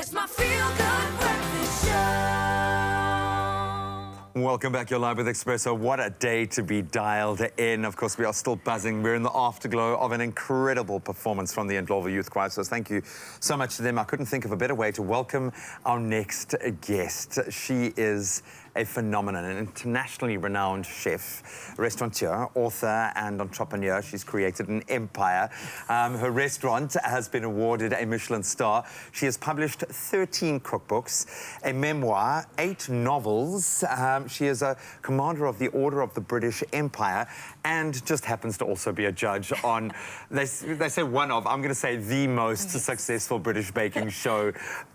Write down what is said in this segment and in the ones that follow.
It's my feel-good breakfast show. Welcome back. You're live with Expresso. What a day to be dialed in. Of course, we are still buzzing. We're in the afterglow of an incredible performance from the Ndlovu Youth Choir. So thank you so much to them. I couldn't think of a better way to welcome our next guest. She is a phenomenon, an internationally renowned chef, restaurateur, author, and entrepreneur. She's created an empire. Her restaurant has been awarded a Michelin star. She has published 13 cookbooks, a memoir, 8 novels. She is a commander of the Order of the British Empire and just happens to also be a judge on, they say one of, I'm going to say the most successful British baking show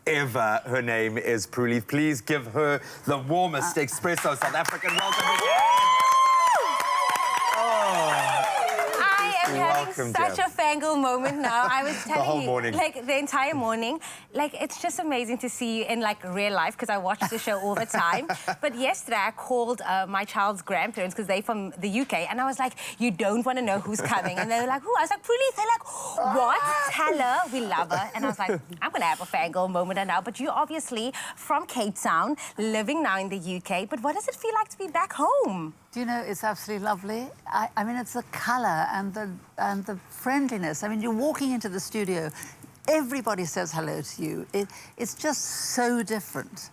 ever. Her name is Prue Leith. Please give her the warmest Expresso South African welcome again. Having such a fangirl moment now. I was telling the whole you, morning. like the entire morning, like it's just amazing to see you in like real life because I watch the show all the time. But yesterday I called my child's grandparents because they're from the UK, and I was like, "You don't want to know who's coming?" And they were like, "Who?" I was like, "Prue Leith." They're like, "What? Tell her we love her." And I was like, "I'm gonna have a fangirl moment now." But you're obviously from Cape Town, living now in the UK. But what does it feel like to be back home? Do you know, it's absolutely lovely. I mean, it's the colour and the friendliness. I mean, you're walking into the studio, everybody says hello to you. It's just so different.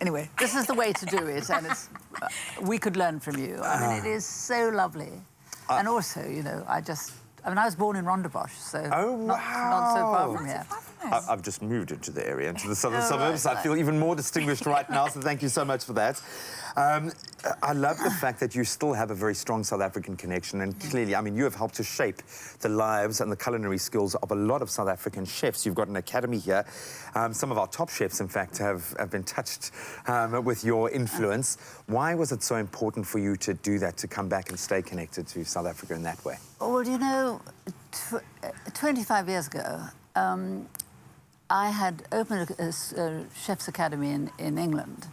Anyway, this is the way to do it, and it's, we could learn from you. I mean, it is so lovely. And also, you know, I was born in Rondebosch, so not so far from here. I've just moved into the area, into the southern suburbs. I feel even more distinguished right now, so thank you so much for that. I love the fact that you still have a very strong South African connection, and clearly, I mean, you have helped to shape the lives and the culinary skills of a lot of South African chefs. You've got an academy here. Some of our top chefs, in fact, have been touched with your influence. Why was it so important for you to do that, to come back and stay connected to South Africa in that way? Well, you know, 25 years ago, I had opened a chef's academy in England,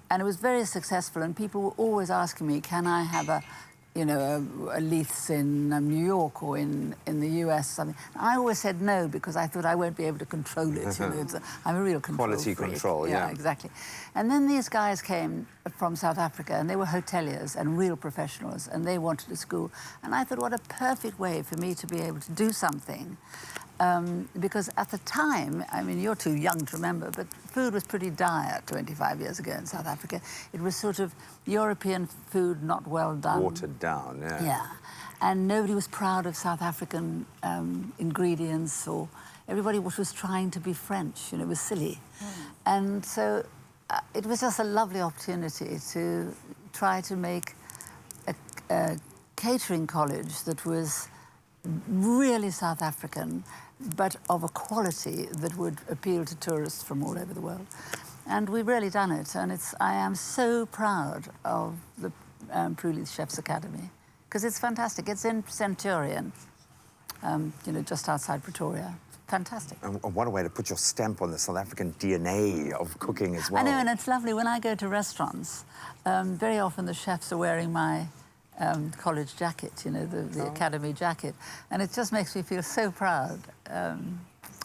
and it was very successful, and people were always asking me, can I have a Leith's in New York or in the US? I mean, I always said no because I thought I won't be able to control it. You know, I'm a real control Quality freak. control, yeah. Exactly. And then these guys came from South Africa, and they were hoteliers and real professionals, and they wanted a school. And I thought, what a perfect way for me to be able to do something. Because at the time, I mean, you're too young to remember, but food was pretty dire 25 years ago in South Africa. It was sort of European food, not well done. Watered down, yeah. Yeah. And nobody was proud of South African ingredients, or everybody was trying to be French, you know, it was silly. And so it was just a lovely opportunity to try to make a catering college that was really South African, but of a quality that would appeal to tourists from all over the world. And we've really done it, and I am so proud of the Prue Leith Chef's Academy, because it's fantastic. It's in Centurion, you know, just outside Pretoria. Fantastic. And what a way to put your stamp on the South African DNA of cooking as well. I know, and it's lovely. When I go to restaurants, very often the chefs are wearing my college jacket, you know, the academy jacket, and it just makes me feel so proud.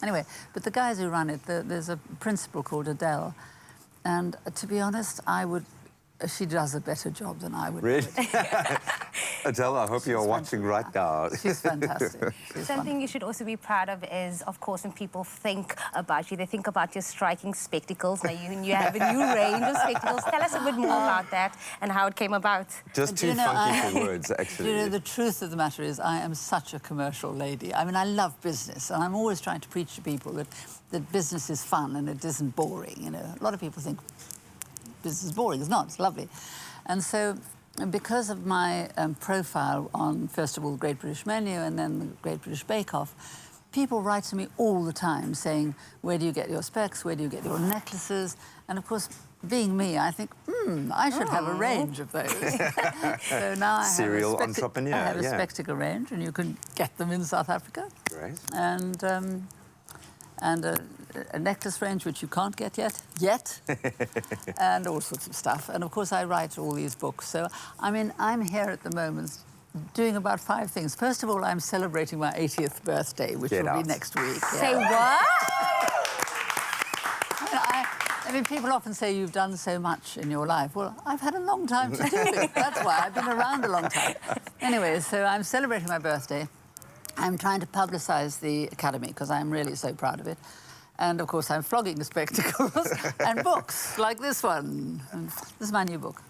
Anyway, but the guys who run it, there's a principal called Adele, and to be honest, she does a better job than I would. Really? Adele, I hope you're watching right now. She's fantastic. Something you should also be proud of is, of course, when people think about you, they think about your striking spectacles. Now you have a new range of spectacles. Tell us a bit more about that and how it came about. Just too funky for words, actually. You know, the truth of the matter is I am such a commercial lady. I mean, I love business, and I'm always trying to preach to people that business is fun and it isn't boring, you know. A lot of people think business is boring. It's not. It's lovely. And so because of my profile on, first of all, the Great British Menu and then the Great British Bake Off, people write to me all the time saying, where do you get your specs? Where do you get your necklaces? And, of course, being me, I think, I should have a range of those. So now I Serial entrepreneur, I have a spectacle range, and you can get them in South Africa. Great. And a necklace range, which you can't get yet, and all sorts of stuff. And, of course, I write all these books. So, I mean, I'm here at the moment doing about 5 things. First of all, I'm celebrating my 80th birthday, which will be next week. Say what? I mean, people often say you've done so much in your life. Well, I've had a long time to do it. That's why I've been around a long time. Anyway, so I'm celebrating my birthday. I'm trying to publicise the Academy because I'm really so proud of it. And, of course, I'm flogging the spectacles and books like this one. And this is my new book,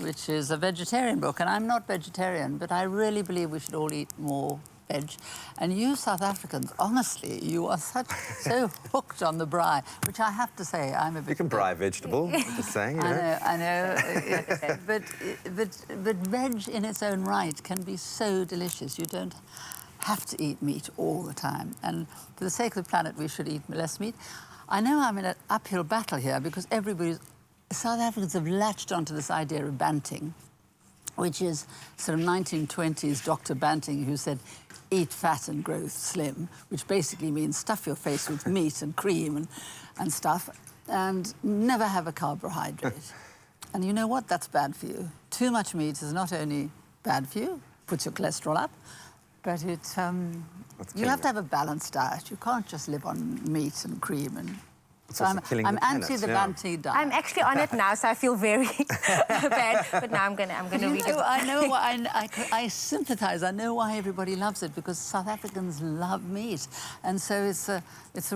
which is a vegetarian book. And I'm not vegetarian, but I really believe we should all eat more veg. And you South Africans, honestly, you are so hooked on the braai, which I have to say I'm a bit... You can braai vegetable, just saying, you know. I know. but veg in its own right can be so delicious. You don't have to eat meat all the time. And for the sake of the planet, we should eat less meat. I know I'm in an uphill battle here because South Africans have latched onto this idea of Banting, which is sort of 1920s Dr. Banting, who said, eat fat and grow slim, which basically means stuff your face with meat and cream and stuff, and never have a carbohydrate. And you know what? That's bad for you. Too much meat is not only bad for you, puts your cholesterol up, but you have to have a balanced diet. You can't just live on meat and cream and... So I'm anti the Banting diet. I'm actually on it now, so I feel very bad. But now I'm gonna read it. I know why I sympathise. I know why everybody loves it, because South Africans love meat, and so it's a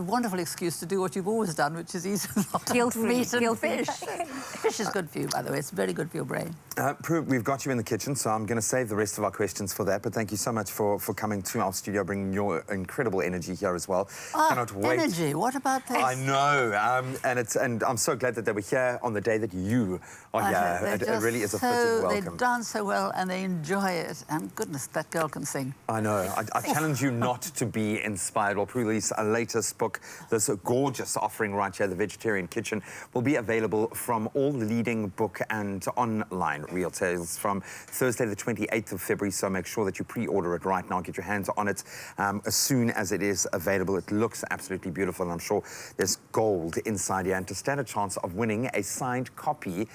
wonderful excuse to do what you've always done, which is eat a lot of meat and fish. Fish is good for you, by the way. It's very good for your brain. Prue, we've got you in the kitchen, so I'm going to save the rest of our questions for that. But thank you so much for coming to our studio, bringing your incredible energy here as well. Cannot wait. Energy. What about this? I know. And I'm so glad that they were here on the day that you are here. It really is a fitting welcome. They dance so well and they enjoy it. And goodness, that girl can sing. I know. I challenge you not to be inspired. Well, Prue Leith's latest book, this gorgeous offering right here, The Vegetarian Kitchen, will be available from all leading book and online retailers from Thursday, the 28th of February. So make sure that you pre-order it right now. Get your hands on it as soon as it is available. It looks absolutely beautiful, and I'm sure there's gold inside here. And to stand a chance of winning a signed copy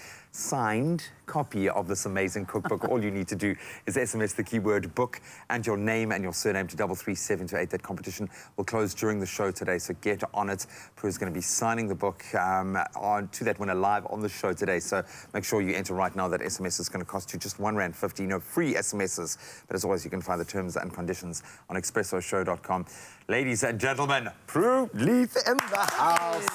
of this amazing cookbook, all you need to do is SMS the keyword book and your name and your surname to 33728. That competition will close during the show today, so get on it. Prue's going to be signing the book to that winner live on the show today, so make sure you enter right now. That SMS is going to cost you just R1.50, no free SMSs. But as always, you can find the terms and conditions on expressoshow.com. Ladies and gentlemen, Prue Leith in the house.